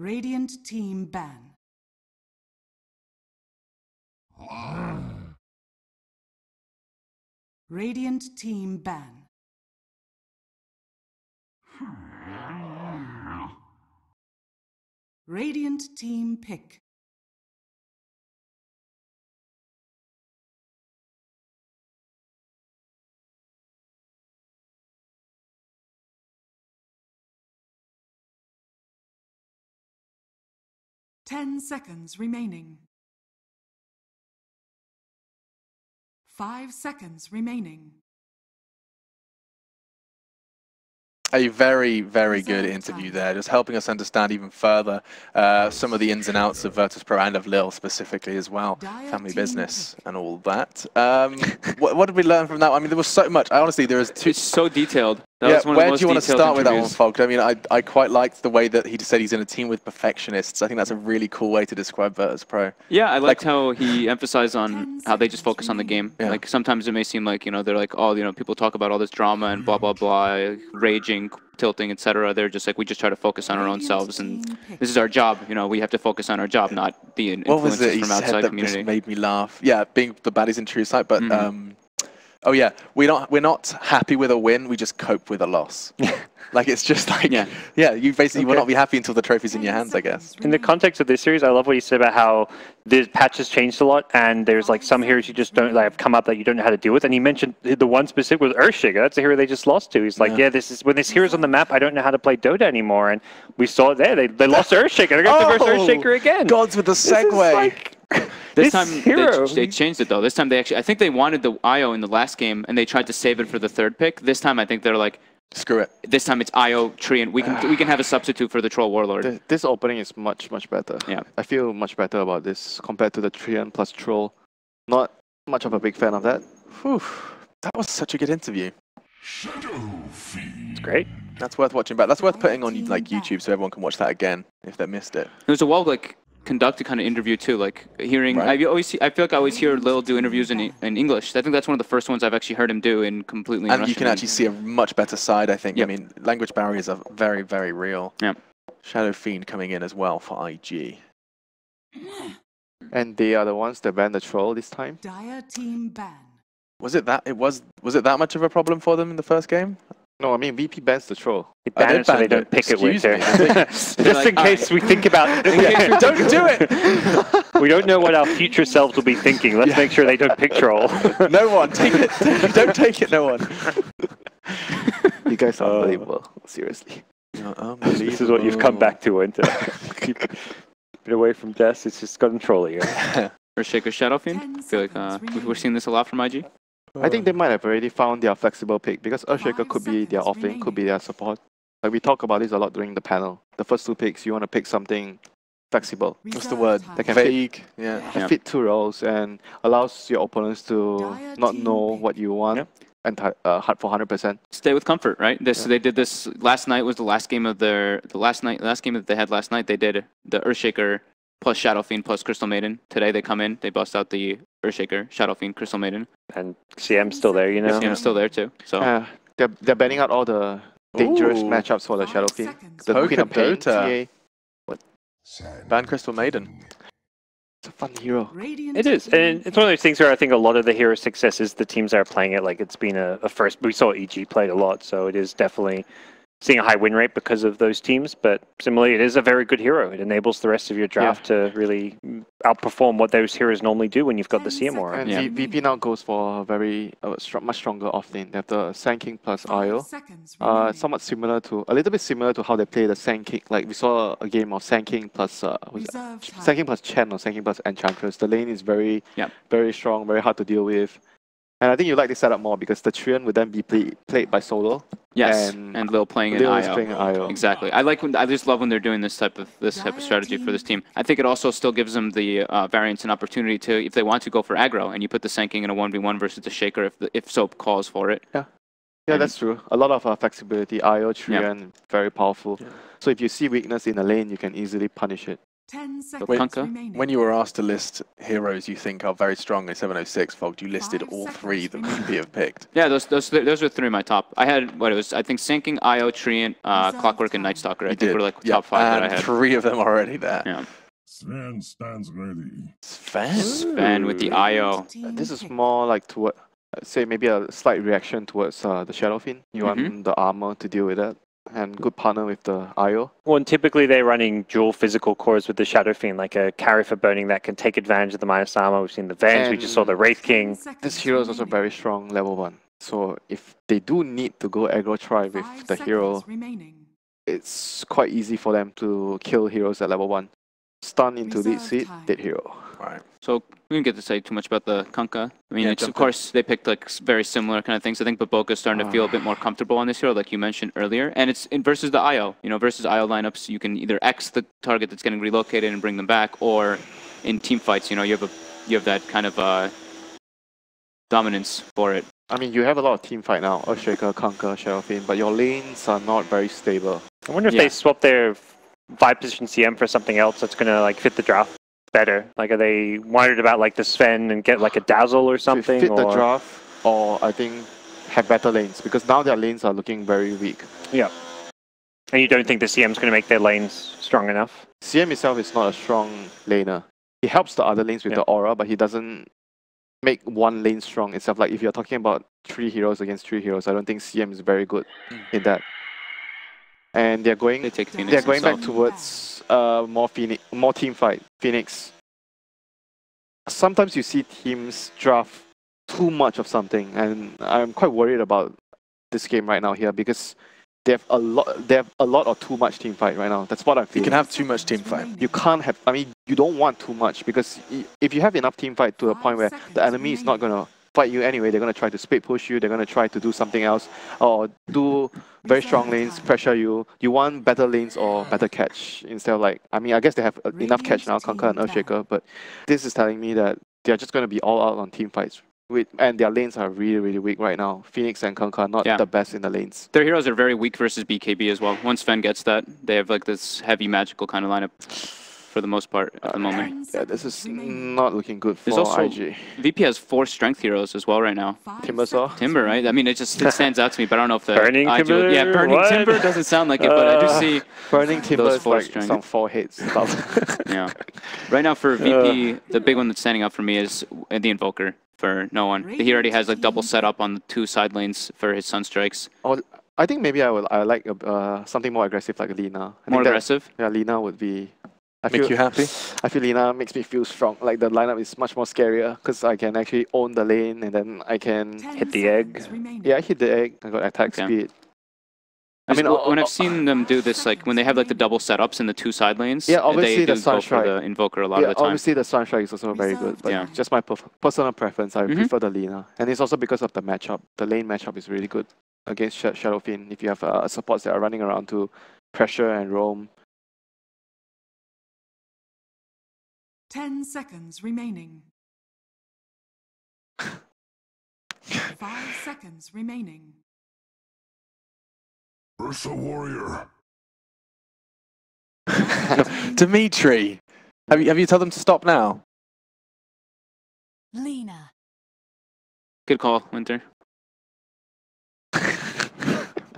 Radiant team ban. Radiant team ban. Radiant team pick. Ten seconds remaining. 5 seconds remaining. A very, very good interview there, just helping us understand even further some of the ins and outs of Virtus.Pro and of Lille specifically as well, family business and all that. What did we learn from that? I mean, there was so much. Honestly, there was It's so detailed. Where do you want to start with that one, Falk? I mean, I quite liked the way that he said he's in a team with perfectionists. I think that's a really cool way to describe Virtus.Pro. Yeah, I liked how he emphasized on how they just focus on the game. Yeah. Like sometimes it may seem like, they're like, oh, people talk about all this drama and blah, blah, blah, raging, tilting, etc. They're just like, we just try to focus on our own selves, and this is our job. We have to focus on our job, not the influences from outside community. Just made me laugh. Yeah, being the baddies in true sight, but oh yeah, we're not happy with a win. We just cope with a loss. Like it's just like you basically will not be happy until the trophy's in your hands, I guess. In the context of this series, I love what you said about how the patch has changed a lot, and there's like some heroes you just don't have come up that you don't know how to deal with. And he mentioned the one specific was Earthshaker. That's a hero they just lost to. He's like, this is when this hero's on the map, I don't know how to play Dota anymore. And we saw it there. They lost Earthshaker. They're going to verse Earthshaker again. Gods with the segue. This time they changed it though. This time I think they wanted the IO in the last game and they tried to save it for the third pick. This time I think they're like, screw it. This time it's IO tree and we can have a substitute for the Troll Warlord. This opening is much better. Yeah, I feel much better about this compared to the Treant plus Troll. Not much of a big fan of that. Whew. That was such a good interview. It's great. That's worth watching back. That's worth putting on like YouTube so everyone can watch that again if they missed it. It was a conducted kind of interview too, like hearing. Right. I feel like I always hear Lil do interviews in English. I think that's one of the first ones I've actually heard him do in completely. And you can actually see a much better side. I think. Yep. I mean, language barriers are very, very real. Yeah. Shadow Fiend coming in as well for IG. And they are the ones that banned the Troll this time. Dire team ban. Was it that that much of a problem for them in the first game? No, I mean VP bans the Troll. They ban it so they don't pick it winter. Just in case we think about it. Don't do it! We don't know what our future selves will be thinking. Let's make sure they don't pick Troll. No one, take it. Don't take it, no one. You guys are unbelievable. Seriously. This is what you've come back to, winter. Keep it away from death. It's just gotten trolling. Earthshaker Shadow Fiend. I feel like we're seeing this a lot from IG. I think they might have already found their flexible pick because Earthshaker could be their offlane, could be their support. Like we talk about this a lot during the panel. The first two picks, you want to pick something flexible. What's the word? That can vague. Fit two roles and allows your opponents to not know what you want and hard for 100%. Stay with comfort, right? They did this last night. Was the last game of last game that they had last night. They did the Earthshaker plus Shadow Fiend plus Crystal Maiden. Today they come in, they bust out the Earthshaker, Shadow Fiend, Crystal Maiden. And CM's still there, CM's still there too. So they're banning out all the dangerous matchups for the Shadow Fiend. The Queen of Pain, TA. Ban Crystal Maiden. It's a fun hero. It is, and it's one of those things where I think a lot of the hero successes, the teams that are playing it, like it's been a first. We saw EG played a lot, so it is definitely seeing a high win rate because of those teams, but similarly, it is a very good hero. It enables the rest of your draft to really outperform what those heroes normally do when you've got the CM aura. And VP now goes for a very much stronger offlane. They have the Sand King plus IO. Somewhat similar to, a little bit similar to how they play the Sand King. Like we saw a game of Sand King plus Sand King plus Chen or Sand King plus Enchantress. The lane is very strong, very hard to deal with. And I think you like this setup more because the Treant would then be played by solo. Yes, and Lil playing in IO. Exactly. I just love when they're doing this type of strategy for this team. I think it also still gives them the variance and opportunity to, if they want to go for aggro, and you put the Sand King in a 1v1 versus the Shaker if Soap calls for it. Yeah, that's true. A lot of flexibility. IO Treant, very powerful. So if you see weakness in a lane, you can easily punish it. 10 seconds Kanka? remaining. When you were asked to list heroes you think are very strong in 706, Fog, you listed 5 all seconds 3 that remaining. VP have picked. Yeah, those were 3 of my top. I had what it was. I think Sinking, IO, Treant, Clockwork, and Night Stalker. I You think did. were like Yeah, top 5 that I and had. 3 of them are already there. Yeah. Sven stands ready. Sven? Sven with the IO. This is more like toward, say, maybe a slight reaction towards the Shadowfiend. You want the armor to deal with that, and good partner with the IO. Well, and typically they're running dual physical cores with the Shadowfiend, like a carry for burning that can take advantage of the minus armor. We've seen the Venge, we just saw the Wraith King. This hero is also very strong level 1. So if they do need to go aggro try with the hero, it's quite easy for them to kill heroes at level 1. Stun into lead seat, dead hero. Right. So we didn't get to say too much about the Kanka. I mean, Yeah, it's, of course, they picked like very similar kind of things. I think Baboka's starting to feel a bit more comfortable on this hero, like you mentioned earlier. And it's in versus the IO. You know, versus IO lineups, you can either X the target that's getting relocated and bring them back, or in team fights, you know, you have that kind of dominance for it. I mean, you have a lot of team fight now, Earthshaker, Kanka, Shadowfiend, but your lanes are not very stable. I wonder if they swap their 5 position CM for something else that's going to like fit the draft better. Like, are they worried about like the Sven and get like a Dazzle or something? Fit the draft, or I think have better lanes, because now their lanes are looking very weak. Yeah. And you don't think the CM's going to make their lanes strong enough? CM itself is not a strong laner. He helps the other lanes with the aura, but he doesn't make one lane strong itself. Like if you're talking about 3 heroes against 3 heroes, I don't think CM is very good in that. And they're going back towards more team fight. Phoenix. Sometimes you see teams draft too much of something, and I'm quite worried about this game right now here, because they have a lot of too much team fight right now. That's what I'm feeling. You can have too much team fight. You can't have, I mean, you don't want too much, because if you have enough team fight to a point where the enemy is not going to fight you anyway, they're going to try to split push you, they're going to try to do something else, or do very strong lanes, pressure you. You want better lanes or better catch, instead of like, I mean, I guess they have enough catch now, Kanka and Earthshaker, but this is telling me that they're just going to be all out on team fights. And their lanes are really, really weak right now. Phoenix and Kanka are not the best in the lanes. Their heroes are very weak versus BKB as well. Once Sven gets that, they have like this heavy magical kind of lineup for the most part at the moment. Yeah, this is not looking good for IG. VP has 4 strength heroes as well right now. Timber, right? I mean, it stands out to me, but I don't know if the Burning Timber? Yeah, Burning Timber doesn't sound like it, but I do see Burning Timber those is 4 like strength. some 4 hits. Yeah. Right now for VP, the big one that's standing out for me is the Invoker for no one. He already has like double setup on the 2 side lanes for his Sunstrikes. Oh, I think maybe I like something more aggressive like Lina. More aggressive? Yeah, Lina would be... Make you happy? I feel Lina makes me feel strong. Like the lineup is much more scarier, because I can actually own the lane, and then I can hit the egg. Yeah, I hit the egg. I got attack speed. I mean, when I've seen them do this, like when they have like the double setups in the 2 side lanes, obviously they the do go for Sunstrike. the Invoker a lot of the time. Obviously the Sunstrike is also very good, but just my personal preference, I prefer the Lina. And it's also because of the matchup. The lane matchup is really good against Shadowfiend. If you have supports that are running around to pressure and roam. 10 seconds remaining. 5 seconds remaining. Ursa Warrior. Dimitri, have you told them to stop now? Lina. Good call, Winter.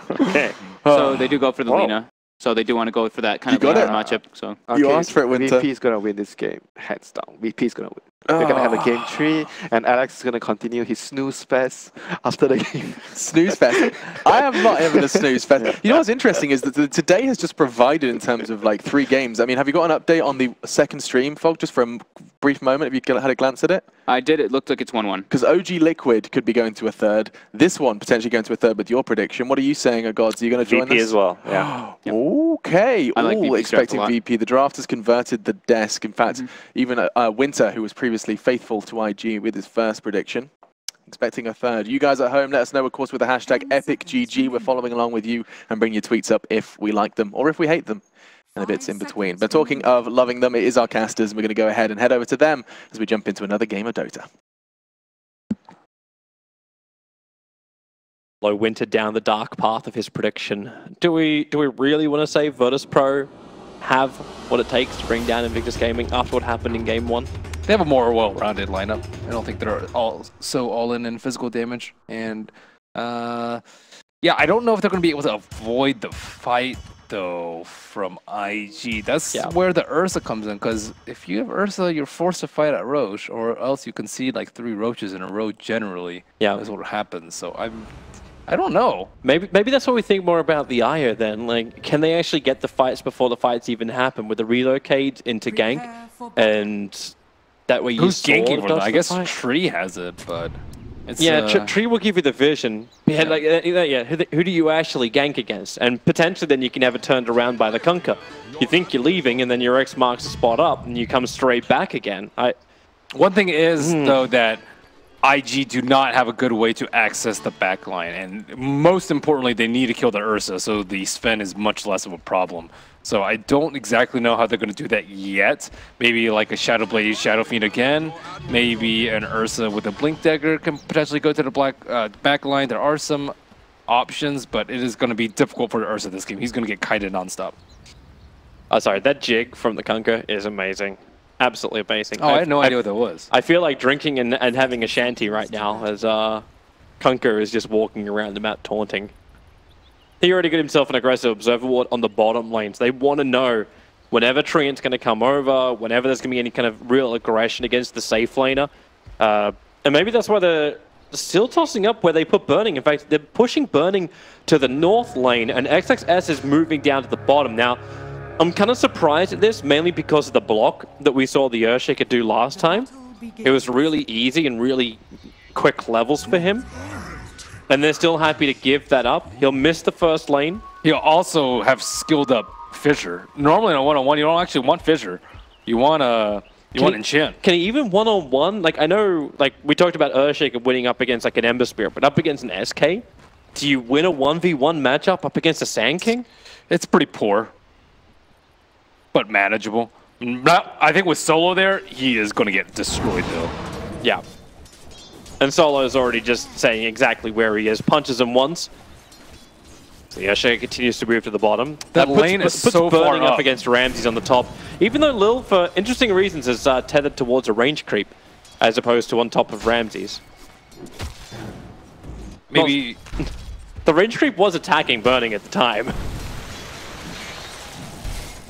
Okay. So they do go for the Lina. So they do want to go for that kind of matchup. So you asked for it, Winter. VP is going to win this game, hands down. VP is going to win. We're going to have a game 3, and Alex is going to continue his snooze fest after the game. Snooze fest? I am not even a snooze fest. You know what's interesting is that today has just provided in terms of like 3 games. I mean, have you got an update on the second stream, Fog, just for a brief moment? Have you had a glance at it? I did. It looked like it's 1-1. Because OG Liquid could be going to a 3rd. This one potentially going to a 3rd with your prediction. What are you saying, Gods? Are you going to join VP this? as well, yeah. Okay. I like all VP expecting VP. The draft has converted the desk. In fact, even Winter, who was previously faithful to IG with his first prediction, expecting a 3rd. You guys at home, let us know, of course, with the hashtag EpicGG. We're following along with you and bring your tweets up if we like them or if we hate them. And a bits in between. But talking of loving them, it is our casters, and we're going to go ahead and head over to them as we jump into another game of Dota. Winter down the dark path of his prediction. Do we really want to say Virtus.Pro have what it takes to bring down Invictus Gaming after what happened in Game 1? They have a more well-rounded lineup. I don't think they're all in physical damage. And yeah, I don't know if they're going to be able to avoid the fight though from IG. That's where the Ursa comes in, because if you have Ursa, you're forced to fight at Roche, or else you concede like 3 Roaches in a row generally. Yeah, that's what happens. So I don't know. Maybe that's what we think more about the IO then. Like, can they actually get the fights before the fights even happen with the relocate into gank? And that way you Who's ganking for them? I guess fight? Tree has it, but it's, Tree will give you the vision. Yeah, like, who do you actually gank against? And potentially then you can have it turned around by the Kunkka. You think you're leaving, and then your X marks the spot up, and you come straight back again. One thing is, though, that IG do not have a good way to access the backline, and most importantly, they need to kill the Ursa, so the Sven is much less of a problem. So I don't exactly know how they're going to do that yet. Maybe like a Shadow Blade, Shadow Fiend again. Maybe an Ursa with a Blink Dagger can potentially go to the backline. There are some options, but it is going to be difficult for the Ursa this game. He's going to get kited nonstop. Oh, sorry, that jig from the Kunkka is amazing. Absolutely amazing. Oh, I had no idea what that was. I feel like drinking and having a shanty right now as Kunkka is just walking around the map taunting. He already got himself an aggressive observer ward on the bottom lanes. They want to know whenever Treant's going to come over, whenever there's going to be any kind of real aggression against the safe laner. And maybe that's why they're still tossing up where they put Burning. In fact, they're pushing Burning to the north lane, and XXS is moving down to the bottom. Now, I'm kind of surprised at this, mainly because of the block that we saw the Earthshaker do last time. It was really easy and really quick levels for him. And they're still happy to give that up. He'll miss the first lane. He'll also have skilled up Fissure. Normally in a one-on-one, you don't actually want Fissure. You want Enchant. Can he even one-on-one? Like, I know, like, we talked about Earthshaker winning up against, like, an Ember Spirit, but up against an SK? Do you win a 1v1 matchup up against a Sand King? It's pretty poor, but manageable. I think with Solo there, he is going to get destroyed, though. Yeah. And Solo's already just saying exactly where he is. Punches him once. So the Earthshaker continues to move to the bottom. That lane is so far Burning up against Ramses on the top. Even though Lil, for interesting reasons, is tethered towards a range creep, as opposed to on top of Ramses. Maybe... Well, the range creep was attacking Burning at the time.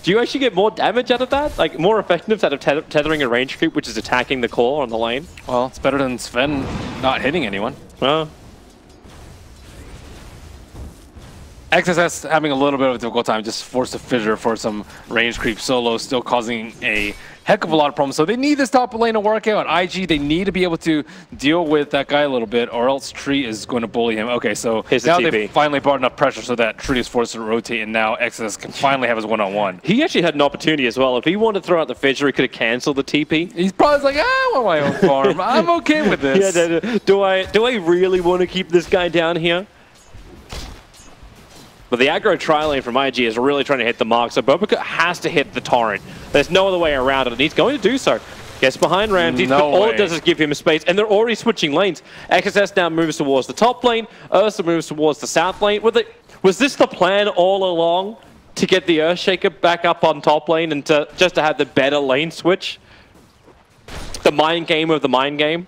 Do you actually get more damage out of that? Like, more effectiveness out of tethering a range creep, which is attacking the core on the lane? Well, it's better than Sven not hitting anyone. Well, XSS having a little bit of a difficult time, just forced a Fissure for some range creep. Solo still causing a heck of a lot of problems. So they need this top lane to work out. IG, they need to be able to deal with that guy a little bit, or else Tree is going to bully him. Okay, so now they've finally brought enough pressure so that Tree is forced to rotate, and now XSS can finally have his one-on-one. He actually had an opportunity as well. If he wanted to throw out the Fissure, he could have cancelled the TP. He's probably like, I want my own farm. I'm okay with this. Yeah, do I really want to keep this guy down here? But the aggro tri-lane from IG is really trying to hit the mark, so bo3 has to hit the Torrent. There's no other way around it, and he's going to do so. Gets behind Ramses, but all it does is give him space, and they're already switching lanes. XSS now moves towards the top lane, Ursa moves towards the south lane. Was this the plan all along, to get the Earthshaker back up on top lane and just to have the better lane switch? The mind game of the mind game?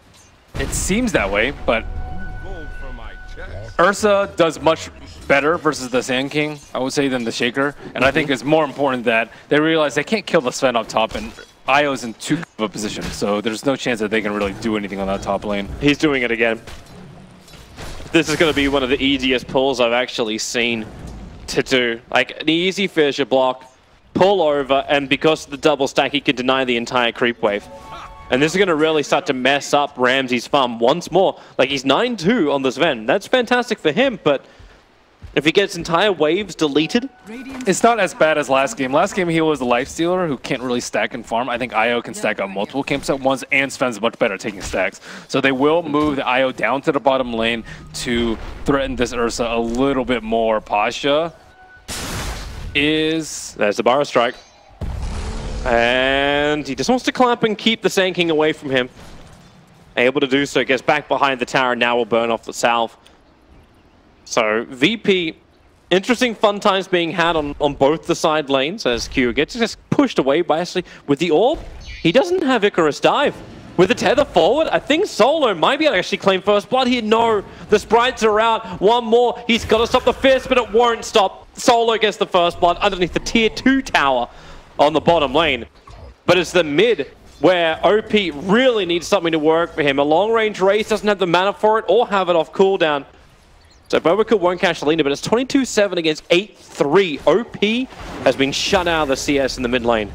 It seems that way, but Ursa does much better versus the Sand King, I would say, than the Shaker. And I think it's more important that they realize they can't kill the Sven up top, and Io's in too good of a position, so there's no chance that they can really do anything on that top lane. He's doing it again. This is going to be one of the easiest pulls I've actually seen to do. Like, an easy Fissure block, pull over, and because of the double stack, he can deny the entire creep wave. And this is going to really start to mess up Ramses' farm once more. Like, he's 9-2 on this Ven. That's fantastic for him, but if he gets entire waves deleted... It's not as bad as last game. Last game, he was the Lifestealer who can't really stack and farm. I think Io can stack up multiple camps at once, and Sven's much better at taking stacks. So they will move the Io down to the bottom lane to threaten this Ursa a little bit more. Pasha is... There's the Barra Strike. And he just wants to clamp and keep the Sand King away from him. Able to do so, gets back behind the tower, now will burn off the south. So VP Interesting fun times being had on both the side lanes as Q gets just pushed away by Ashley with the orb. He doesn't have Icarus dive. With the tether forward, I think Solo might be able to actually claim first blood here. No, the sprites are out. One more. He's got to stop the fist, but it won't stop. Solo gets the first blood underneath the tier 2 tower on the bottom lane. But it's the mid where OP really needs something to work for him. A long-range race doesn't have the mana for it or have it off cooldown. So bo3 won't catch Lina, but it's 22-7 against 8-3. OP has been shut out of the CS in the mid lane.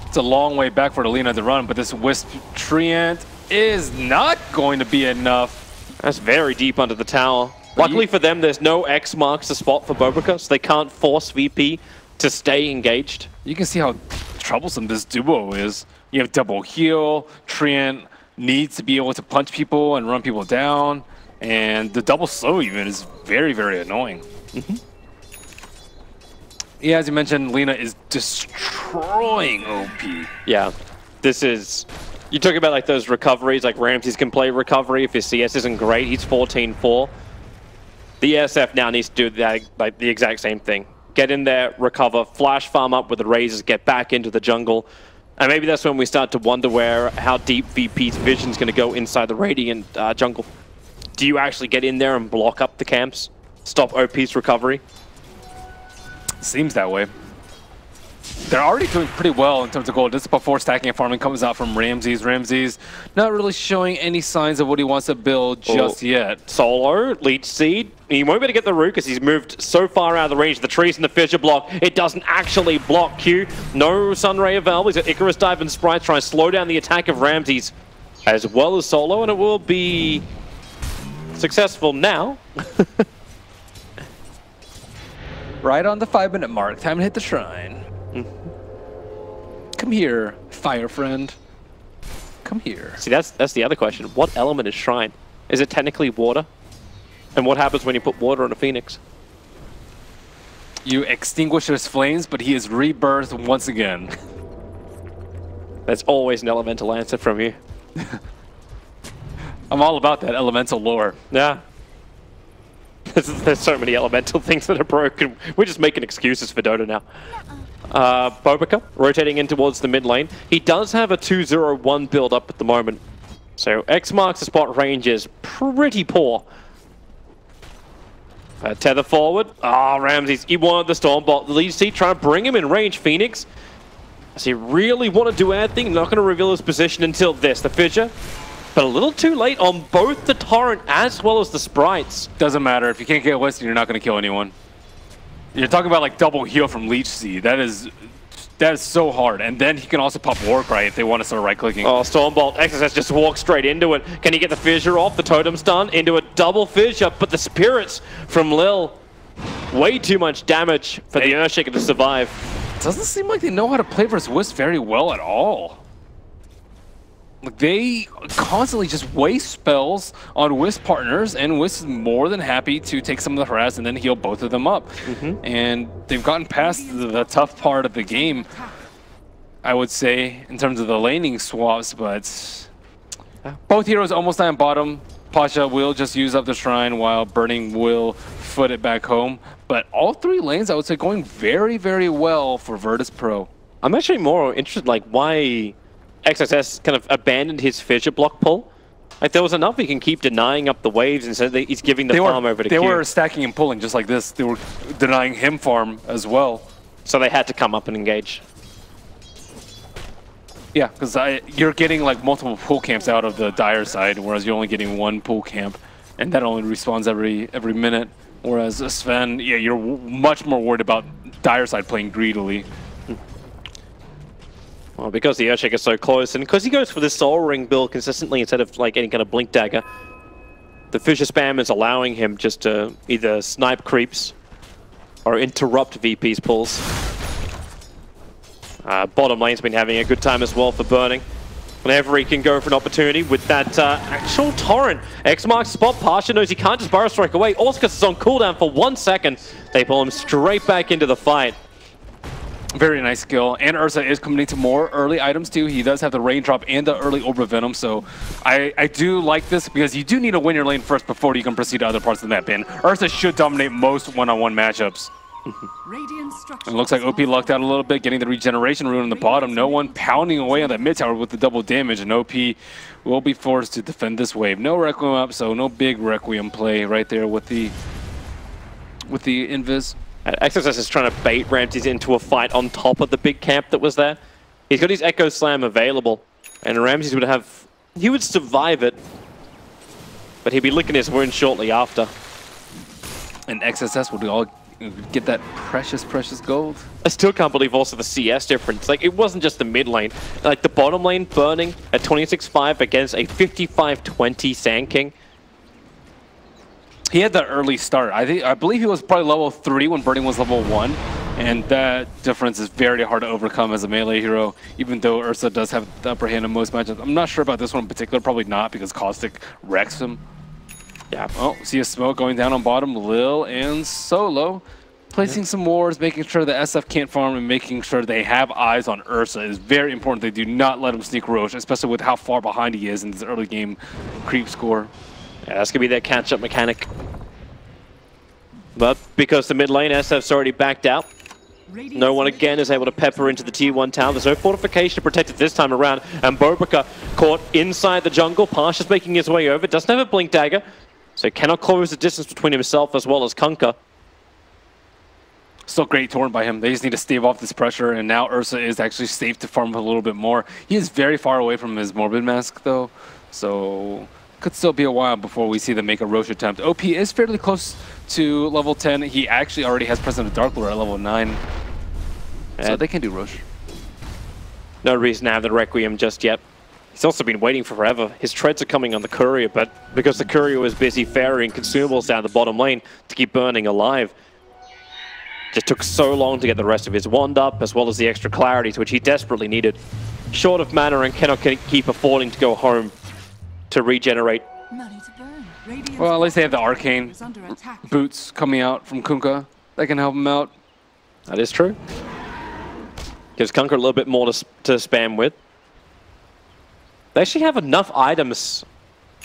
It's a long way back for the Lina to run, but this Wisp Treant is not going to be enough. That's very deep under the tower. Luckily for them, there's no X marks the spot for bo3, so they can't force VP to stay engaged. You can see how troublesome this duo is. You have double heal, Treant needs to be able to punch people and run people down, and the double slow even is very, very annoying. Yeah, as you mentioned, Lina is destroying OP. Yeah, this is... You talk about like those recoveries, like Ramses can play recovery if his CS isn't great. He's 14-4. The SF now needs to do that, like the exact same thing. Get in there, recover, flash farm up with the razors, get back into the jungle. And maybe that's when we start to wonder how deep VP's vision is going to go inside the Radiant jungle. Do you actually get in there and block up the camps? Stop OP's recovery? Seems that way. They're already doing pretty well in terms of gold. This is before stacking and farming comes out from Ramses. Ramses not really showing any signs of what he wants to build just yet. Solo, Leech Seed. He won't be able to get the root because he's moved so far out of the range. The trees and the fissure block. It doesn't actually block Q. No Sunray available. He's got Icarus Dive and Sprites trying to slow down the attack of Ramses as well as Solo, and it will be successful now. Right on the 5-minute mark. Time to hit the shrine. Come here, fire friend. Come here. See, that's the other question. What element is shrine? Is it technically water? And what happens when you put water on a phoenix? You extinguish his flames, but he is rebirthed once again. That's always an elemental answer from you. I'm all about that elemental lore. Yeah. There's so many elemental things that are broken. We're just making excuses for Dota now. bo3 rotating in towards the mid lane. He does have a 2-0-1 build up at the moment. So X marks the spot, range is pretty poor. Tether forward. Ramses, he wanted the Stormbolt. The lead seat trying to bring him in range. Phoenix, does he really want to do anything? Not going to reveal his position until this. The fissure. But a little too late on both the Torrent as well as the Sprites. Doesn't matter. If you can't get Weston, you're not going to kill anyone. You're talking about like double heal from Leech Seed. That is so hard. And then he can also pop Warcry if they want to start right-clicking. Oh, Stormbolt. XSS just walks straight into it. Can he get the fissure off? The totem stun into a double fissure. But the spirits from Lil, way too much damage for the Earthshaker to survive. Doesn't seem like they know how to play versus Wisp very well at all. Like, they constantly just waste spells on Wisp partners, and Wisp is more than happy to take some of the harass and then heal both of them up. And they've gotten past the tough part of the game, I would say, in terms of the laning swaps, but both heroes almost die on bottom. Pasha will just use up the shrine while Burning will foot it back home. But all three lanes, I would say, going very, very well for Virtus.Pro. I'm actually more interested, like, why XSS kind of abandoned his fissure block pull. Like, there was enough he can keep denying up the waves instead of he's giving the farm over to Q. They were stacking and pulling just like this. They were denying him farm as well. So they had to come up and engage. Yeah, because you're getting like multiple pull camps out of the Dire side, whereas you're only getting one pull camp, and that only respawns every minute. Whereas Sven, yeah, you're much more worried about Dire side playing greedily. Well, because the Earthshaker is so close, and because he goes for the Soul Ring build consistently instead of like any kind of Blink Dagger, the Fissure spam is allowing him just to either snipe creeps or interrupt VP's pulls. Bottom lane's been having a good time as well for Burning. Whenever he can go for an opportunity with that actual Torrent. X marks the spot. Pasha knows he can't just Burrow Strike away. Orcus is on cooldown for 1 second. They pull him straight back into the fight. Very nice skill. And Ursa is committing to more early items too. He does have the Raindrop and the early Orb of Venom. So I do like this because you do need to win your lane first before you can proceed to other parts of the map. And Ursa should dominate most one-on-one matchups. It looks like OP lucked out a little bit, getting the regeneration rune on the bottom. No one pounding away on that mid tower with the double damage, and OP will be forced to defend this wave. No Requiem up, so no big Requiem play right there with the Invis. XSS is trying to bait Ramses into a fight on top of the big camp that was there. He's got his Echo Slam available, and Ramses he would survive it, but he'd be licking his wounds shortly after. And XSS would all get that precious, precious gold. I still can't believe also the CS difference. Like, it wasn't just the mid lane. Like, the bottom lane burning at 26-5 against a 55-20 Sand King. He had the early start. I believe he was probably level 3 when Burning was level 1. And that difference is very hard to overcome as a melee hero, even though Ursa does have the upper hand in most matches. I'm not sure about this one in particular, probably not, because Caustic wrecks him. Yeah. Oh, see a smoke going down on bottom. Lil and Solo placing some wards, making sure the SF can't farm, and making sure they have eyes on Ursa is very important. They do not let him sneak Roche, especially with how far behind he is in this early game creep score. Yeah, that's going to be that catch-up mechanic. But because the mid lane SF's already backed out, no one again is able to pepper into the T1 tower. There's no fortification to protect it this time around, and bo3 caught inside the jungle. Pasha's making his way over, doesn't have a blink dagger, so cannot close the distance between himself as well as Kunkka. Still great torn by him. They just need to stave off this pressure, and now Ursa is actually safe to farm a little bit more. He is very far away from his Morbid Mask, though, so could still be a while before we see them make a Roche attempt. OP is fairly close to level 10. He actually already has President of Dark Lord at level 9, so they can do Roche. No reason to have the Requiem just yet. He's also been waiting forever. His treads are coming on the Courier, but because the Courier was busy ferrying consumables down the bottom lane to keep burning alive, just took so long to get the rest of his wand up, as well as the extra clarity, which he desperately needed. Short of mana and cannot keep affording to go home to regenerate. Well, at least they have the Arcane boots coming out from Kunkka that can help him out. That is true. Gives Kunkka a little bit more to spam with. They actually have enough items,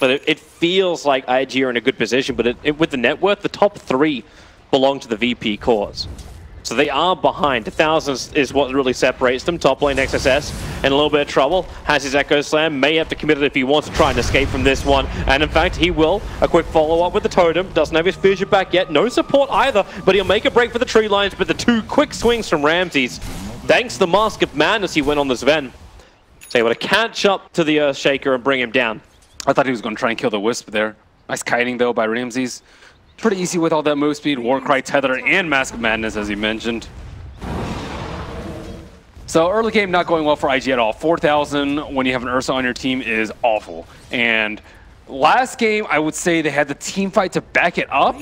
but it feels like IG are in a good position, but with the net worth, the top 3 belong to the VP cores. So they are behind. 1,000 is what really separates them. Top lane XSS in a little bit of trouble. Has his Echo Slam. May have to commit it if he wants to try and escape from this one. And in fact, he will. A quick follow-up with the Totem. Doesn't have his Fissure back yet. No support either, but he'll make a break for the tree lines. But the 2 quick swings from Ramses. Thanks to the Mask of Madness he went on this Ven. So able to catch up to the Earthshaker and bring him down. I thought he was going to try and kill the Wisp there. Nice kiting, though, by Ramses. Pretty easy with all that move speed, Warcry, Tether, and Mask of Madness, as you mentioned. So early game not going well for IG at all. 4,000 when you have an Ursa on your team is awful. And last game, I would say they had the team fight to back it up.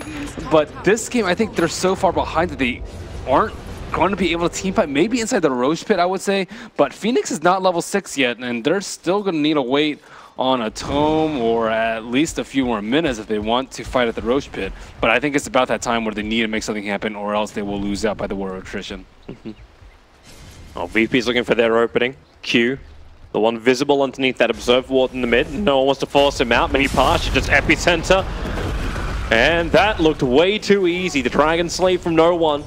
But this game, I think they're so far behind that they aren't going to be able to team fight. Maybe inside the Roche pit, I would say. But Phoenix is not level 6 yet, and they're still going to need to wait on a tome or at least a few more minutes if they want to fight at the Roche pit. But I think it's about that time where they need to make something happen, or else they will lose out by the war of attrition. Oh, VP's looking for their opening. Q, the one visible underneath that Observe Ward in the mid. No one wants to force him out. Maybe Pasha just Epicenter. And that looked way too easy. The Dragon Slave from no one.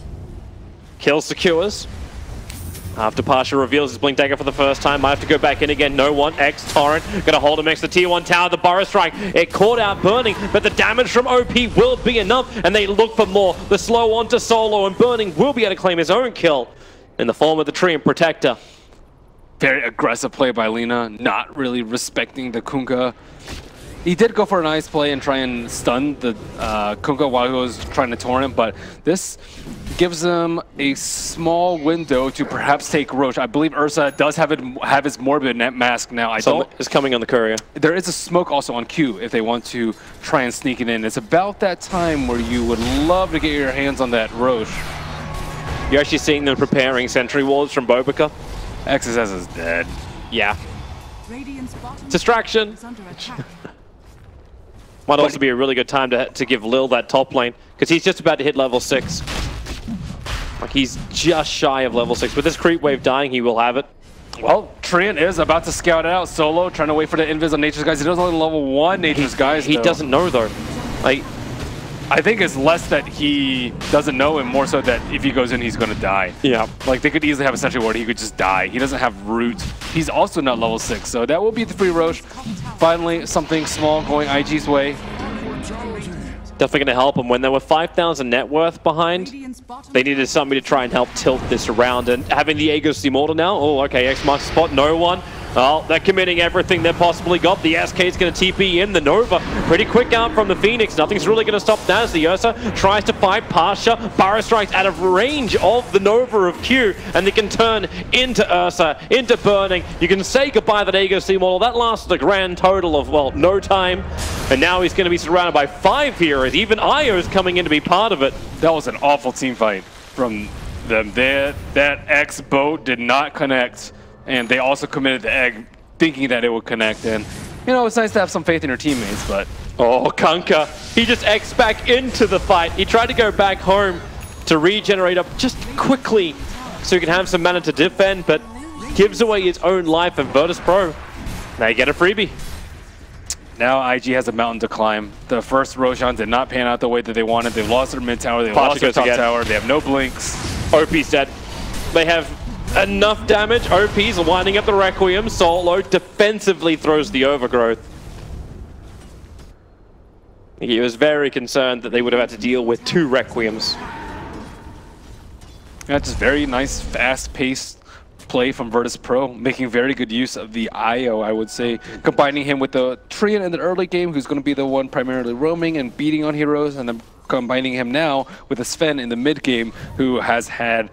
Kill secures. After Pasha reveals his Blink Dagger for the first time, might have to go back in again. No one. X Torrent gonna hold him next to the T1 tower. The Burrow Strike, it caught out Burning, but the damage from OP will be enough, and they look for more. The slow on to Solo, and Burning will be able to claim his own kill in the form of the Tree and Protector. Very aggressive play by Lina, not really respecting the Kunkka. He did go for a nice play and try and stun the Kunkka while he was trying to torrent, but this gives him a small window to perhaps take Roche. I believe Ursa does have his Morbid Mask now. It's coming on the Courier. There is a smoke also on Q if they want to try and sneak it in. It's about that time where you would love to get your hands on that Roche. You're actually seeing them preparing sentry walls from bo3. XSS is dead. Yeah. Distraction. Might also be a really good time to give Lil that top lane, because he's just about to hit level 6. Like, he's just shy of level 6. With this creep wave dying, he will have it. Well, Treant is about to scout out solo, trying to wait for the invis on Nature's Guys. He doesn't only level 1 Nature's Guys, He doesn't know, though. Like, I think it's less that he doesn't know and more so that if he goes in, he's going to die. yeah. Like, they could easily have a sentry ward, he could just die. He doesn't have root. He's also not level 6, so that will be the free Roche. Finally, something small going IG's way. Definitely going to help him. When there were 5,000 net worth behind, they needed somebody to try and help tilt this around. And having the Aegis Immortal now, oh, okay, X marks the spot, no one. Oh, they're committing everything they've possibly got. The SK is going to TP in. The Nova pretty quick out from the Phoenix. Nothing's really going to stop Naz. The Ursa tries to fight Pasha. Burrow strikes out of range of the Nova of Q, and they can turn into Ursa, into Burning. You can say goodbye to that Aegis Immortal. That lasted a grand total of, well, no time. And now he's going to be surrounded by 5 heroes. Even Io's coming in to be part of it. That was an awful team fight from them. That X boat did not connect. And they also committed the egg thinking that it would connect. And, you know, it's nice to have some faith in your teammates, but... Oh, Kunkka. He just X back into the fight. He tried to go back home to regenerate up just quickly so he can have some mana to defend, but gives away his own life, and Virtus.Pro, they get a freebie. Now IG has a mountain to climb. The first Roshan did not pan out the way that they wanted. They've lost their mid tower, they've lost their top tower, they have no blinks. OP's dead. They have enough damage. OP's winding up the Requiem. Solo defensively throws the Overgrowth. He was very concerned that they would have had to deal with 2 Requiems. That's just very nice, fast-paced play from Virtus.Pro, making very good use of the IO, I would say. Combining him with the Treant in the early game, who's going to be the one primarily roaming and beating on heroes, and then combining him now with a Sven in the mid game, who has had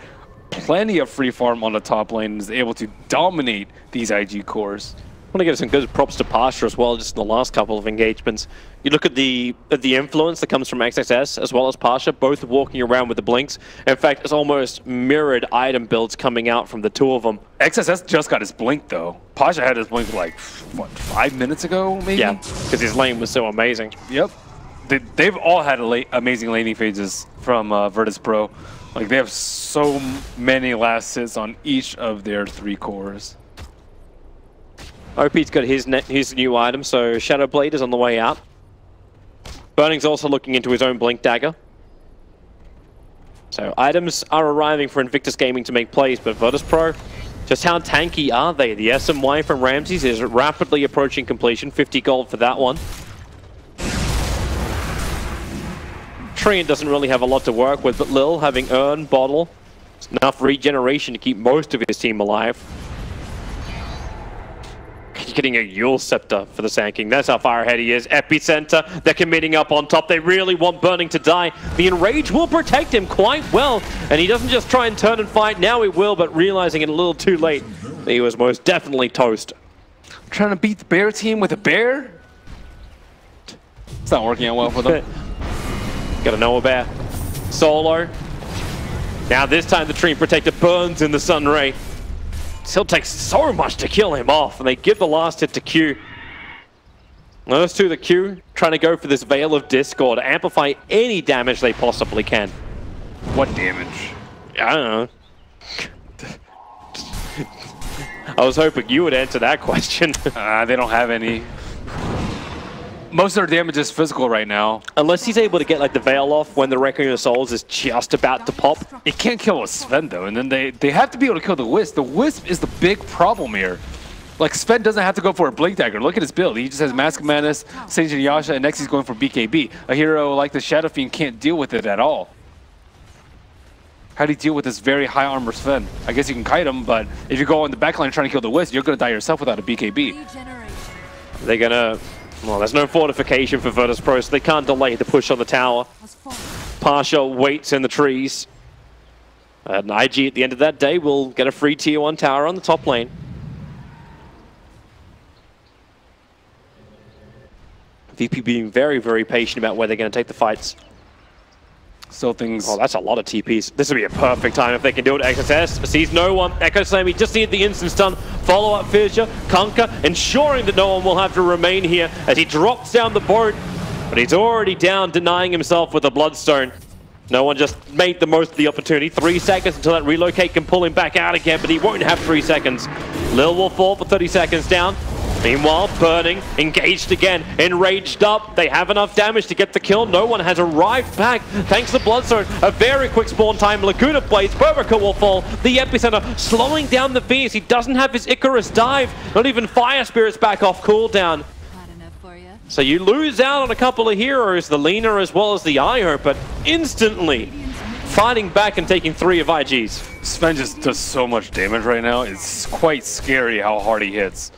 plenty of free farm on the top lane and is able to dominate these IG cores. I want to give some good props to Pasha as well, just in the last couple of engagements. You look at the influence that comes from XXS as well as Pasha, both walking around with the blinks. In fact, it's almost mirrored item builds coming out from the 2 of them. XSS just got his blink though. Pasha had his blink like, what, 5 minutes ago maybe? Yeah, because his lane was so amazing. Yep. They've all had amazing laning phases from Virtus.Pro. Like, they have so many last hits on each of their 3 cores. OP's got his new item, so Shadow Blade is on the way out. Burning's also looking into his own Blink Dagger. So items are arriving for Invictus Gaming to make plays, but Virtus.Pro, just how tanky are they? The SMY from Ramses is rapidly approaching completion, 50 gold for that one. Treant doesn't really have a lot to work with, but Lil having Urn, Bottle, it's enough regeneration to keep most of his team alive. Getting a Yule Scepter for the Sand King. That's how far ahead he is. Epicenter, they're committing up on top. They really want Burning to die. The Enrage will protect him quite well, and he doesn't just try and turn and fight. Now he will, but realizing it a little too late, he was most definitely toast. Trying to beat the bear team with a bear? It's not working out well for them. Gotta know a bear. Solo. Now this time the Treant Protector burns in the Sun Ray. Still takes so much to kill him off, and they give the last hit to Q. Those 2, the Q, trying to go for this Veil of Discord to amplify any damage they possibly can. What damage? I don't know. I was hoping you would answer that question. They don't have any. Most of their damage is physical right now. Unless he's able to get like the Veil off when the Requiem of Souls is just about to pop. It can't kill a Sven though, and then they have to be able to kill the Wisp. The Wisp is the big problem here. Like, Sven doesn't have to go for a Blink Dagger. Look at his build. He just has Mask of Madness, Sage and Yasha, and next he's going for BKB. A hero like the Shadow Fiend can't deal with it at all. How do you deal with this very high armor Sven? I guess you can kite him, but if you go on the backline trying to kill the Wisp, you're going to die yourself without a BKB. They're going to... Well, there's no fortification for Virtus.Pro, so they can't delay the push on the tower. Pasha waits in the trees. And IG at the end of that day will get a free tier 1 tower on the top lane. VP being very, very patient about where they're going to take the fights. Still things... Oh, that's a lot of TPs. This would be a perfect time if they can do it. XSS sees no one. Echo Slam, he just needed the instant stun. Follow-up Fissure. Kunkka ensuring that no one will have to remain here as he drops down the boat. But he's already down, denying himself with a Bloodstone. No one just made the most of the opportunity. 3 seconds until that relocate can pull him back out again, but he won't have 3 seconds. Lil will fall for 30 seconds down. Meanwhile, Burning, engaged again, enraged up. They have enough damage to get the kill. No one has arrived back. Thanks to Bloodstone, a very quick spawn time. Laguna Blades, bo3 will fall. The Epicenter slowing down the Phoenix. He doesn't have his Icarus dive. Not even Fire Spirit's back off cooldown. So you lose out on a couple of heroes, the Lina as well as the Io, but instantly fighting back and taking 3 of IG's. Sven just does so much damage right now. It's quite scary how hard he hits.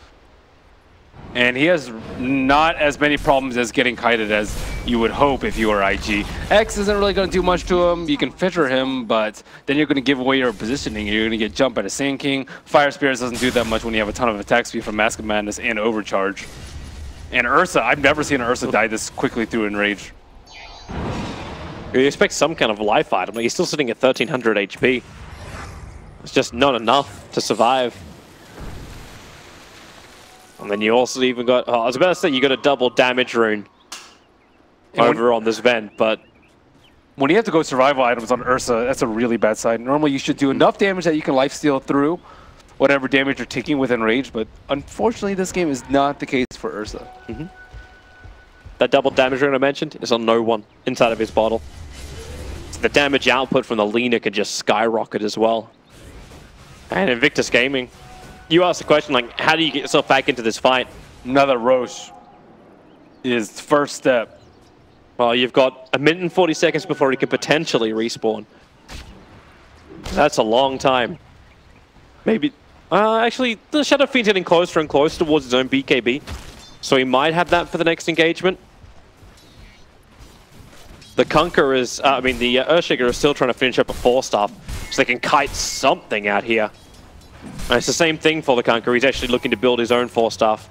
And he has not as many problems as getting kited as you would hope if you were IG. X isn't really going to do much to him. You can fisher him, but then you're going to give away your positioning. You're going to get jumped by the Sand King. Fire Spirits doesn't do that much when you have a ton of attack speed from Mask of Madness and Overcharge. And Ursa, I've never seen Ursa die this quickly through Enrage. You expect some kind of life item, but he's still sitting at 1300 HP. It's just not enough to survive. And then you also even got, I was about to say you got a double damage rune over on this vent, but when you have to go survival items on Ursa, that's a really bad sign. Normally you should do enough damage that you can lifesteal through whatever damage you're taking with Enrage, but unfortunately this game is not the case for Ursa. That double damage rune I mentioned is on no one inside of his bottle. So the damage output from the Lina could just skyrocket as well. And Invictus Gaming, you asked the question, like, how do you get yourself back into this fight? Another Roche is first step. Well, you've got 1 minute and 40 seconds before he can potentially respawn. That's a long time. Maybe, actually, the Shadow Fiend's getting closer and closer towards his own BKB. So he might have that for the next engagement. The Kunkka is, the Earthshaker is still trying to finish up a 4-staff, so they can kite something out here. And it's the same thing for the Kunkka. He's actually looking to build his own 4-staff.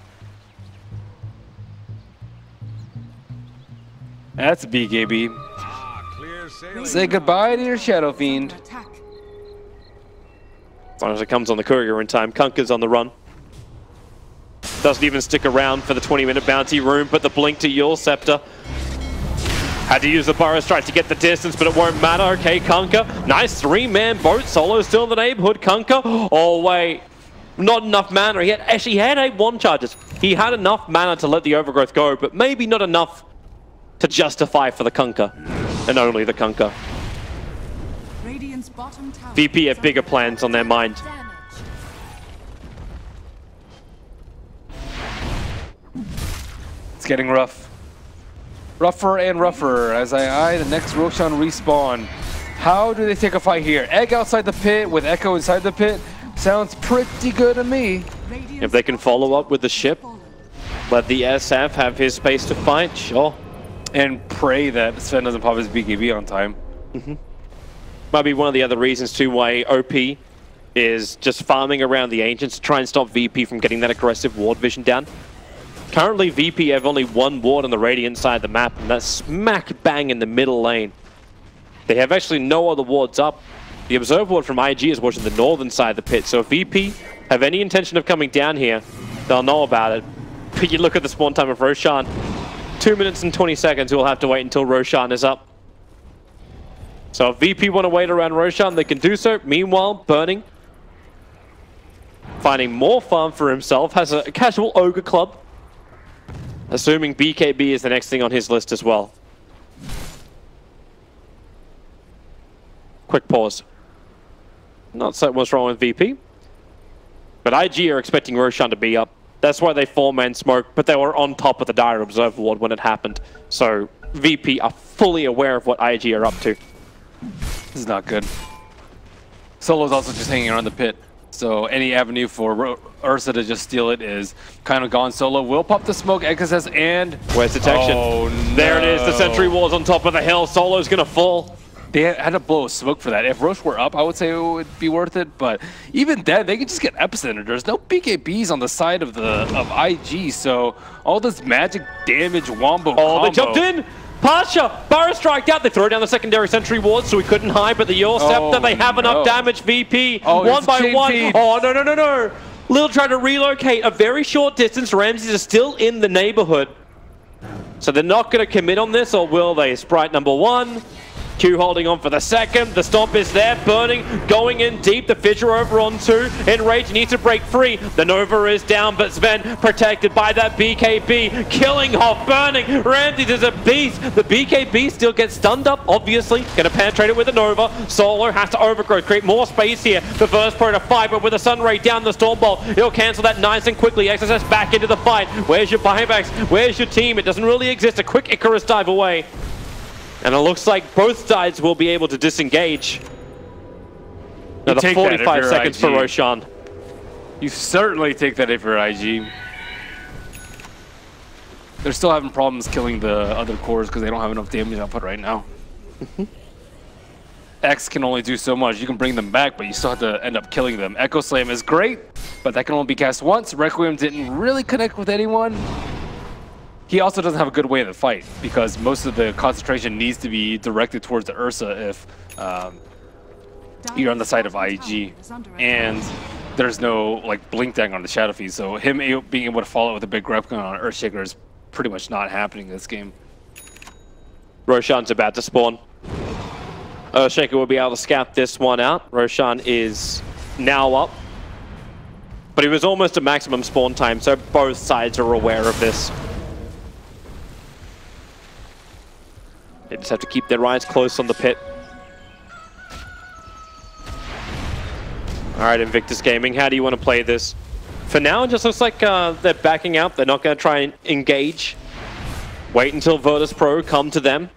That's BKB. Say goodbye to your Shadow Fiend. As long as it comes on the courier in time. Kunkka's on the run. Doesn't even stick around for the 20-minute bounty room, but the blink to Yule Scepter. Had to use the Burrow Strike to get the distance, but it won't matter. Okay, Kunkka. Nice 3-man boat. Solo still in the neighborhood. Kunkka. Oh, wait. Not enough mana. He had 8 1 charges. He had enough mana to let the Overgrowth go, but maybe not enough to justify for the Kunkka. And only the Kunkka. VP have bigger plans on their mind. It's getting rough. Rougher and rougher as I eye the next Roshan respawn. How do they take a fight here? Egg outside the pit with Echo inside the pit. Sounds pretty good to me. If they can follow up with the ship, let the SF have his space to fight, sure. And pray that Sven doesn't pop his BKB on time. Might be one of the other reasons too why OP is just farming around the Ancients to try and stop VP from getting that aggressive ward vision down. Currently, VP have only 1 ward on the Radiant side of the map, and that's smack bang in the middle lane. They have actually no other wards up. The Observe ward from IG is watching the northern side of the pit, so if VP have any intention of coming down here, they'll know about it. But you look at the spawn time of Roshan, 2 minutes and 20 seconds, we'll have to wait until Roshan is up. So if VP want to wait around Roshan, they can do so. Meanwhile, Burning, finding more farm for himself, has a casual Ogre Club. Assuming BKB is the next thing on his list as well. Quick pause. Not certain what's wrong with VP. But IG are expecting Roshan to be up. That's why they 4-man smoke, but they were on top of the Dire Observe ward when it happened. So VP are fully aware of what IG are up to. This is not good. Solo's also just hanging around the pit. So any avenue for Ursa to just steal it is kind of gone. Solo will pop the smoke. Ekka says, and... Where's detection? Oh, no. There it is. The sentry wall's on top of the hill. Solo's going to fall. They had to blow a smoke for that. If Roche were up, I would say it would be worth it. But even then, they can just get Epicenter. There's no BKBs on the side of IG. So all this magic damage wombo combo. They jumped in. Pasha, Burrow striked out. They throw down the secondary sentry ward so he couldn't hide, but the Yule Scepter, they have enough damage. VP, one by one. Oh, no. Lil tried to relocate a very short distance. Ramses is still in the neighborhood. So they're not going to commit on this, or will they? Sprite number 1, Q holding on for the second. The stomp is there. Burning, going in deep. The Fissure over on 2. Enrage needs to break free. The Nova is down, but Sven protected by that BKB. Killing off Burning. Ramses is a beast. The BKB still gets stunned up, obviously. Going to penetrate it with the Nova. Solo has to overgrowth, create more space here for Virtus.Pro to fight, but with a Sun Ray down the Storm Bolt, he'll cancel that nice and quickly. XSS back into the fight. Where's your buybacks? Where's your team? It doesn't really exist. A quick Icarus dive away. And it looks like both sides will be able to disengage. Another 45 seconds for Roshan. You certainly take that if you're IG. They're still having problems killing the other cores because they don't have enough damage output right now. X can only do so much. You can bring them back, but you still have to end up killing them. Echo Slam is great, but that can only be cast once. Requiem didn't really connect with anyone. He also doesn't have a good way to fight because most of the concentration needs to be directed towards the Ursa if you're on the side of IG. And there's no like blink dang on the Shadow Feed, so him being able to follow it with a big grab gun on Earthshaker is pretty much not happening in this game. Roshan's about to spawn. Earthshaker will be able to scout this one out. Roshan is now up. But he was almost at maximum spawn time, so both sides are aware of this. They just have to keep their eyes close on the pit. Alright, Invictus Gaming, how do you want to play this? For now, it just looks like they're backing out. They're not going to try and engage. Wait until Virtus.Pro come to them.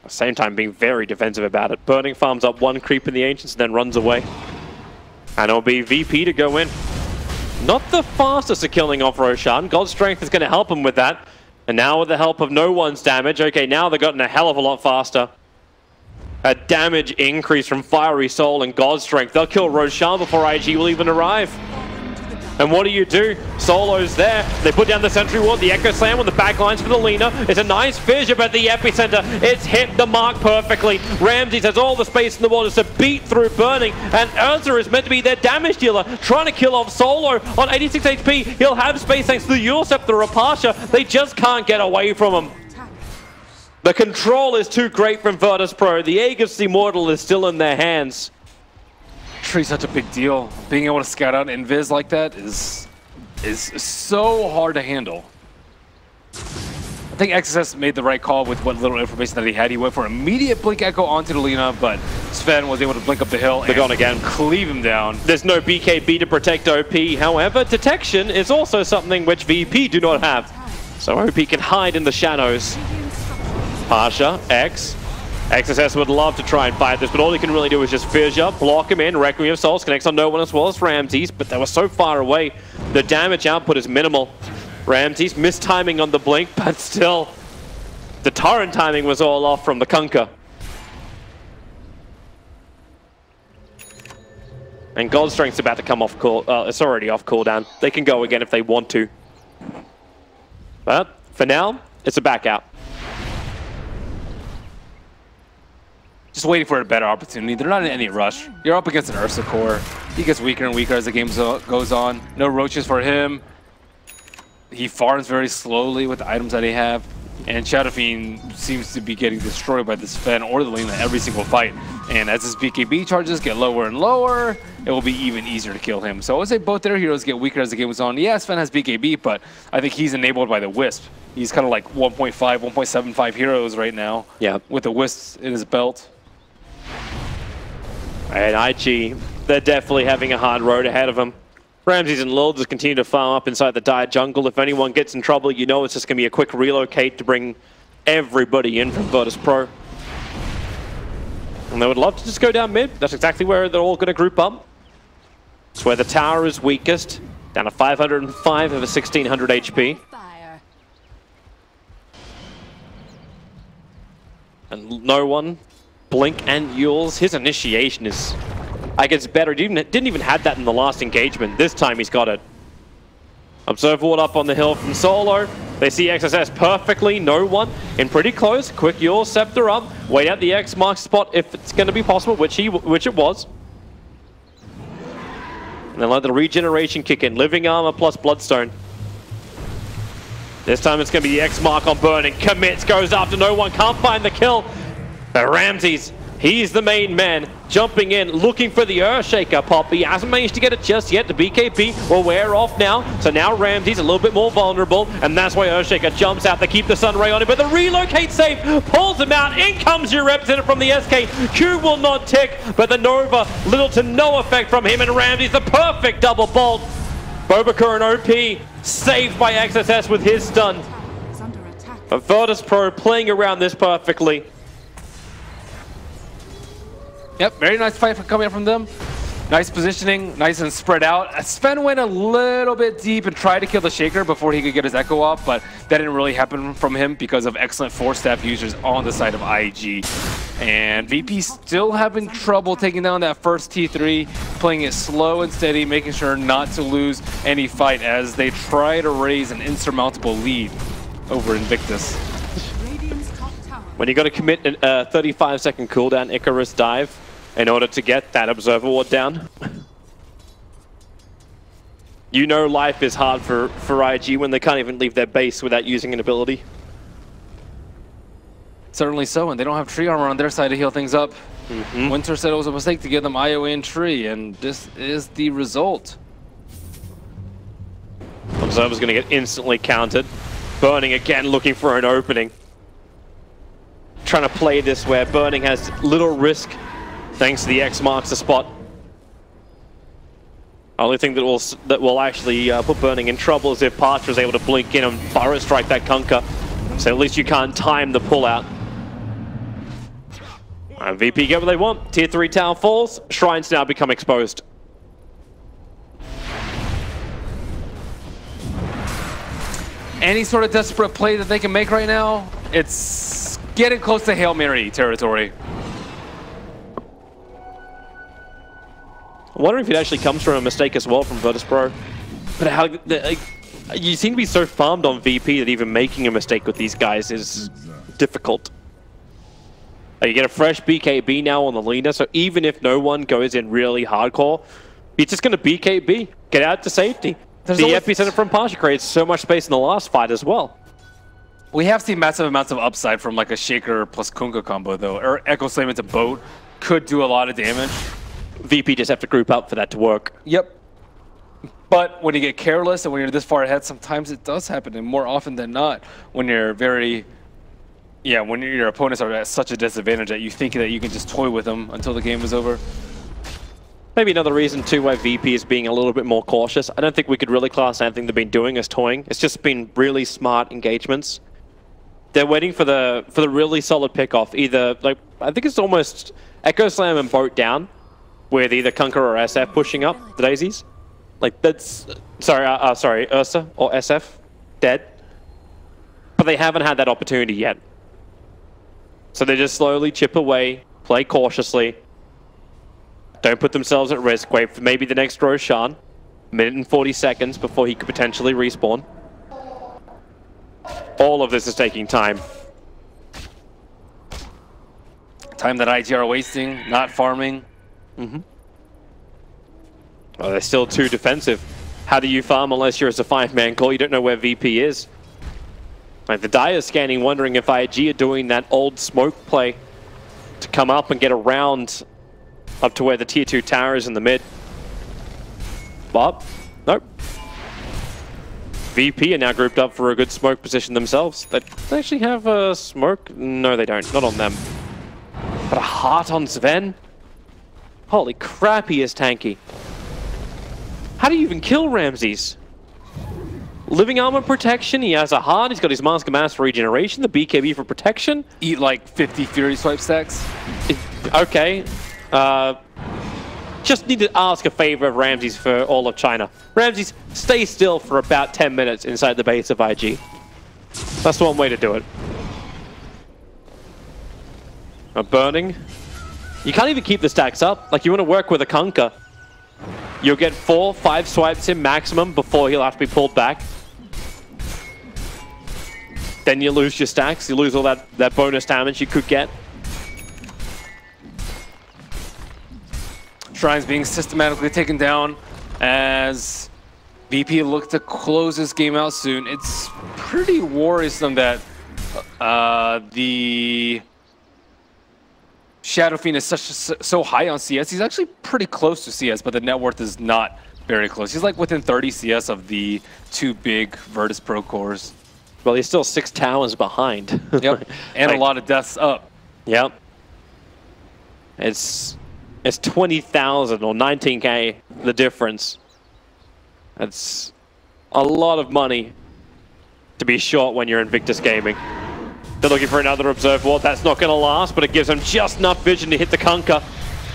At the same time, being very defensive about it. Burning farms up one creep in the Ancients and then runs away. And it'll be VP to go in. Not the fastest at killing off Roshan. God's Strength is going to help him with that. And now with the help of no one's damage, okay, now they've gotten a hell of a lot faster. A damage increase from Fiery Soul and God's Strength. They'll kill Roshan before IG will even arrive. And what do? Solo's there. They put down the Sentry Ward, the Echo Slam on the back lines for the Lina. It's a nice fissure, but the Epicenter, it's hit the mark perfectly. Ramses has all the space in the world to beat through Burning, and Ursa is meant to be their damage dealer, trying to kill off Solo on 86 HP. He'll have space thanks to the Eul Scepter Rapasha. They just can't get away from him. The control is too great from Virtus.Pro. The Aegis Immortal is still in their hands. Tree's such a big deal. Being able to scout out Invis like that is so hard to handle. I think XSS made the right call with what little information that he had. He went for immediate Blink Echo onto the Lina, but Sven was able to blink up the hill and cleave him down. There's no BKB to protect OP. However, detection is also something which VP do not have. So OP can hide in the shadows. Pasha, X. XSS would love to try and fight this, but all he can really do is just fissure, block him in. Requiem of Souls connects on no one as well as Ramses, but they were so far away. The damage output is minimal. Ramses mistiming on the blink, but still, the torrent timing was all off from the Kunkka. And God's Strength's about to come off it's already off cooldown. They can go again if they want to. But for now, it's a back out. Just waiting for a better opportunity. They're not in any rush. You're up against an Ursa core. He gets weaker and weaker as the game goes on. No roaches for him. He farms very slowly with the items that he have. And Shadow Fiend seems to be getting destroyed by this Sven or the Lina every single fight. And as his BKB charges get lower and lower, it will be even easier to kill him. So I would say both their heroes get weaker as the game goes on. Yeah, Sven has BKB, but I think he's enabled by the Wisp. He's kind of like 1.5, 1.75 heroes right now. Yeah. With the Wisp in his belt. And IG, they're definitely having a hard road ahead of them. Ramses and Lil just continue to farm up inside the dire jungle. If anyone gets in trouble, you know it's just going to be a quick relocate to bring everybody in from Virtus.Pro. And they would love to just go down mid. That's exactly where they're all going to group up. It's where the tower is weakest. Down to 505 over 1600 HP. And no one. Blink and Eul's, his initiation is, I guess, better. He didn't even have that in the last engagement. This time he's got it. Observe Ward up on the hill from Solo. They see XSS perfectly. No one in pretty close. Quick Eul Scepter up. Wait out the X mark spot if it's going to be possible, which it was. And then let the regeneration kick in. Living Armor plus Bloodstone. This time it's going to be the X mark on Burning. Commits, goes after no one, can't find the kill. But Ramses, he's the main man, jumping in, looking for the Earthshaker pop. He hasn't managed to get it just yet. The BKB will wear off now. So now Ramses a little bit more vulnerable, and that's why Earthshaker jumps out. They keep the Sunray on him, but the relocate save pulls him out. In comes your representative from the SK. Q will not tick, but the Nova, little to no effect from him, and Ramses, the perfect double bolt. bo3 and OP saved by XSS with his stun. But Virtus.Pro playing around this perfectly. Yep, very nice fight coming up from them. Nice positioning, nice and spread out. Sven went a little bit deep and tried to kill the Shaker before he could get his Echo off, but that didn't really happen from him because of excellent force staff users on the side of IG. And VP still having trouble taking down that first T3, playing it slow and steady, making sure not to lose any fight as they try to raise an insurmountable lead over Invictus. When you got to commit a 35-second cooldown Icarus dive in order to get that Observer Ward down, you know life is hard for IG when they can't even leave their base without using an ability. Certainly so, and they don't have tree armor on their side to heal things up. Winter said it was a mistake to give them IO in tree, and this is the result. Observer's going to get instantly countered. Burning again, looking for an opening. Trying to play this where Burning has little risk thanks to the X marks the spot. Only thing that will actually put Burning in trouble is if Parcher is able to blink in and Burrow strike that Kunkka. So at least you can't time the pullout. VP get what they want. Tier 3 tower falls. Shrines now become exposed. Any sort of desperate play that they can make right now, it's getting close to Hail Mary territory. I'm wondering if it actually comes from a mistake as well from Virtus.Pro. But how you seem to be so farmed on VP that even making a mistake with these guys is difficult. You get a fresh BKB now on the leader, so even if no one goes in really hardcore, you're just going to BKB, get out to safety. The epicenter from Pasha creates so much space in the last fight as well. We have seen massive amounts of upside from like a Shaker plus Kunkka combo though, or Echo Slam into Boat could do a lot of damage. VP just have to group up for that to work. Yep. But when you get careless and when you're this far ahead, sometimes it does happen, and more often than not, when you're when your opponents are at such a disadvantage that you think that you can just toy with them until the game is over. Maybe another reason too why VP is being a little bit more cautious. I don't think we could really class anything they've been doing as toying. It's just been really smart engagements. They're waiting for the really solid pickoff. Either like I think it's almost Echo Slam and Boat down, with either Kunkka or SF pushing up the daisies. Like that's sorry, Ursa or SF dead. But they haven't had that opportunity yet. So they just slowly chip away, play cautiously. Don't put themselves at risk. Wait for maybe the next Roshan. Minute and 40 seconds before he could potentially respawn. All of this is taking time. Time that IG are wasting, not farming. Well, they're still too defensive. How do you farm unless you're as a 5-man call? You don't know where VP is. Like the Dire scanning, wondering if IG are doing that old smoke play to come up and get around up to where the tier 2 tower is in the mid. But, nope. VP are now grouped up for a good smoke position themselves. They actually have a smoke? No, they don't. Not on them. But a heart on Sven? Holy crap, he is tanky. How do you even kill Ramses? Living armor protection, he has a heart, he's got his Mask of Mass for regeneration, the BKB for protection. Eat like 50 Fury swipe stacks. Okay. Just need to ask a favor of Ramses for all of China. Ramses, stay still for about 10 minutes inside the base of IG. That's the one way to do it. Burning. You can't even keep the stacks up. Like, you want to work with a Kunkka. You'll get 4, 5 swipes in maximum before he'll have to be pulled back. Then you lose your stacks. You lose all that bonus damage you could get. Shrines being systematically taken down as VP look to close this game out soon. It's pretty worrisome that the Shadow Fiend is so high on CS. He's actually pretty close to CS, but the net worth is not very close. He's like within 30 CS of the two big Virtus.Pro cores. Well, he's still 6 towers behind. Yep, and a lot of deaths up. Yep. It's 20,000 or 19k the difference. That's a lot of money to be short when you're Invictus Gaming. They're looking for another Observe Ward. That's not going to last, but it gives them just enough vision to hit the Kunkka.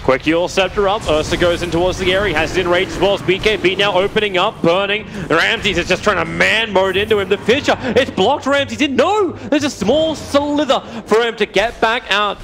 Quick Yule Scepter up. Ursa goes in towards the area. Has it in range as well as BKB now opening up, burning. Ramses is just trying to man mode into him. The Fissure, it's blocked Ramses in. No! There's a small slither for him to get back out.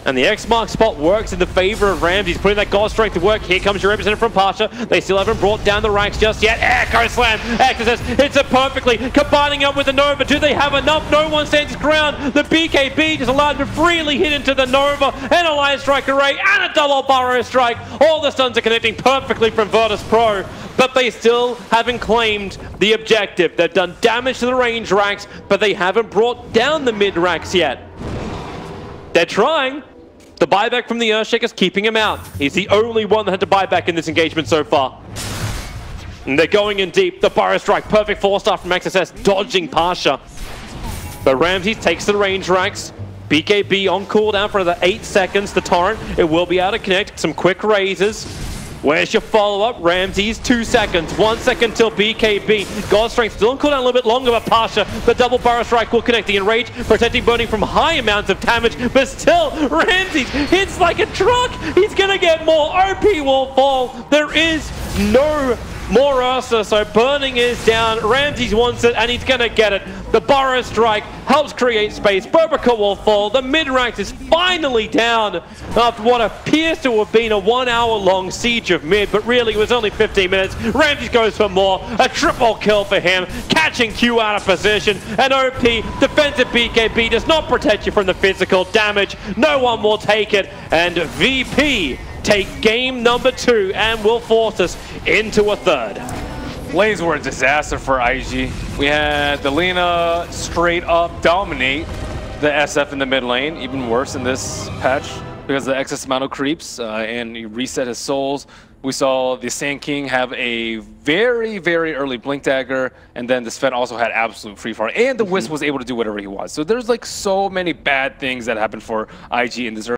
And the X-Mark spot works in the favor of Ramses, putting that God Strike to work. Here comes your representative from Pasha. They still haven't brought down the ranks just yet. Echo Slam! Exorcist hits it perfectly, combining up with the Nova. Do they have enough? No one stands his ground. The BKB just allowed to freely hit into the Nova, and a Lion Strike Array, and a double Burrow Strike. All the stuns are connecting perfectly from Virtus.Pro, but they still haven't claimed the objective. They've done damage to the range racks, but they haven't brought down the mid racks yet. They're trying. The buyback from the Earthshaker's keeping him out. He's the only one that had to buy back in this engagement so far. And they're going in deep. The Burrow Strike, perfect 4-star from XSS, dodging Pasha. But Ramses takes the range racks. BKB on cooldown for another 8 seconds. The Torrent, it will be able to connect. Some quick raises. Where's your follow-up? Ramses, 2 seconds. 1 second till BKB. God Strength still on cooldown a little bit longer, but Pasha, the double Burrow Strike will connect the Enrage, protecting Burning from high amounts of damage, but still, Ramses hits like a truck. He's gonna get more. OP will fall. There is no more Ursa, so Burning is down. Ramses wants it, and he's gonna get it. The Burrow Strike helps create space. bo3 will fall. The mid-ranks is finally down after what appears to have been a 1 hour long siege of mid, but really it was only 15 minutes. Ramses goes for more. A triple kill for him, catching Q out of position. And OP, defensive BKB does not protect you from the physical damage. No one will take it, and VP take game number 2 and will force us into a third. Lanes were a disaster for IG. We had the Lina straight up dominate the SF in the mid lane, even worse in this patch because of the excess amount of creeps and he reset his souls. We saw the Sand King have a very, very early Blink Dagger, and then the Sven also had absolute free fall, and the Wisp was able to do whatever he wants. So there's like so many bad things that happened for IG in this early